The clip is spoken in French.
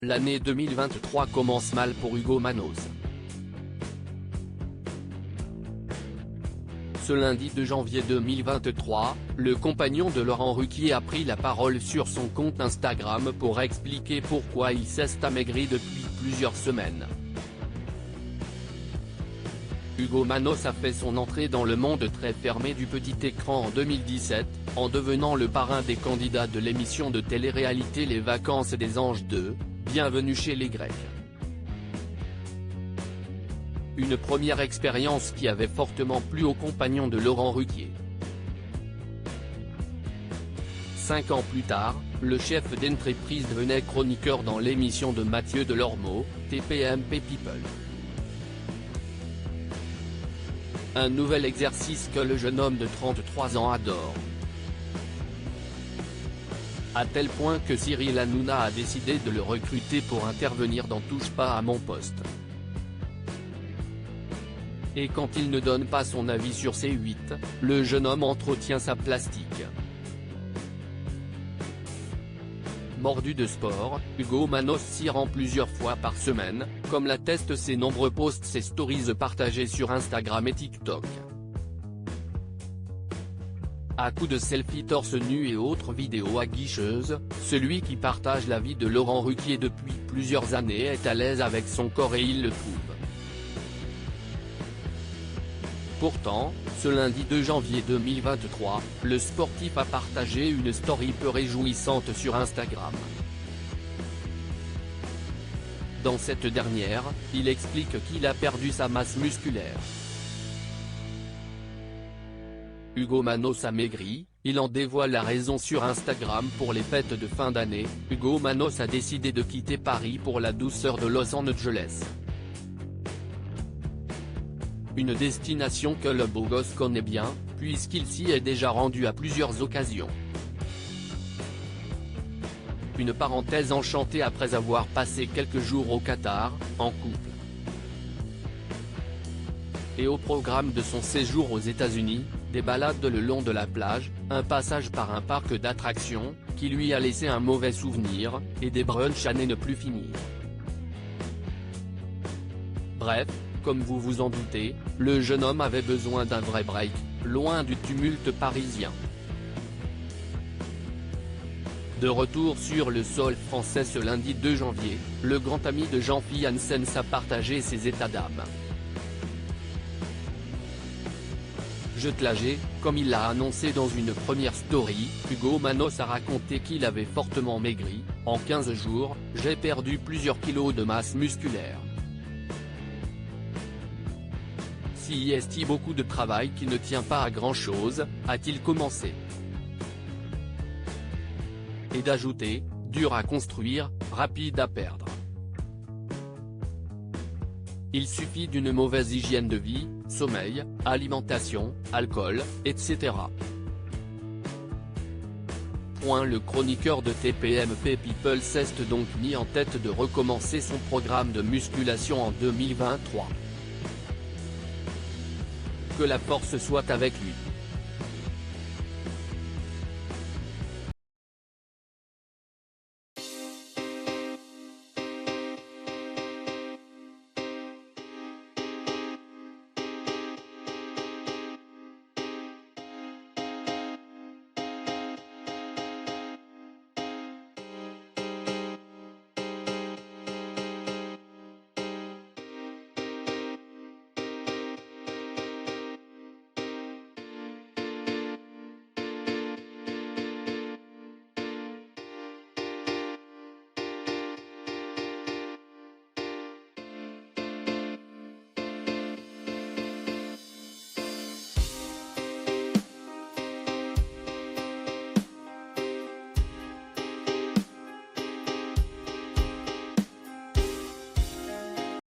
L'année 2023 commence mal pour Hugo Manos. Ce lundi 2 janvier 2023, le compagnon de Laurent Ruquier a pris la parole sur son compte Instagram pour expliquer pourquoi il s'est amaigri depuis plusieurs semaines. Hugo Manos a fait son entrée dans le monde très fermé du petit écran en 2017, en devenant le parrain des candidats de l'émission de télé-réalité Les Vacances des Anges 2, Bienvenue chez les Grecs. Une première expérience qui avait fortement plu aux compagnons de Laurent Ruquier. 5 ans plus tard, le chef d'entreprise devenait chroniqueur dans l'émission de Mathieu Delormeau, TPMP People. Un nouvel exercice que le jeune homme de 33 ans adore. À tel point que Cyril Hanouna a décidé de le recruter pour intervenir dans Touche pas à mon poste. Et quand il ne donne pas son avis sur C8, le jeune homme entretient sa plastique. Mordu de sport, Hugo Manos s'y rend plusieurs fois par semaine, comme l'attestent ses nombreux posts et stories partagés sur Instagram et TikTok. À coups de selfies torse nu et autres vidéos aguicheuses, celui qui partage la vie de Laurent Ruquier depuis plusieurs années est à l'aise avec son corps et il le trouve. Pourtant, ce lundi 2 janvier 2023, le sportif a partagé une story peu réjouissante sur Instagram. Dans cette dernière, il explique qu'il a perdu sa masse musculaire. Hugo Manos a maigri, il en dévoile la raison sur Instagram pour les fêtes de fin d'année. Hugo Manos a décidé de quitter Paris pour la douceur de Los Angeles. Une destination que le beau gosse connaît bien, puisqu'il s'y est déjà rendu à plusieurs occasions. Une parenthèse enchantée après avoir passé quelques jours au Qatar, en couple. Et au programme de son séjour aux États-Unis, des balades le long de la plage, un passage par un parc d'attractions, qui lui a laissé un mauvais souvenir, et des brunchs à ne plus finir. Bref, comme vous vous en doutez, le jeune homme avait besoin d'un vrai break, loin du tumulte parisien. De retour sur le sol français ce lundi 2 janvier, le grand ami de Jean-Philippe Janssen a partagé ses états d'âme. Je te l'ai, comme il l'a annoncé dans une première story, Hugo Manos a raconté qu'il avait fortement maigri. En 15 jours, j'ai perdu plusieurs kilos de masse musculaire. Si est-il beaucoup de travail qui ne tient pas à grand-chose, a-t-il commencé. Et d'ajouter, dur à construire, rapide à perdre. Il suffit d'une mauvaise hygiène de vie, sommeil, alimentation, alcool, etc. Le chroniqueur de TPMP People s'est donc mis en tête de recommencer son programme de musculation en 2023. Que la force soit avec lui.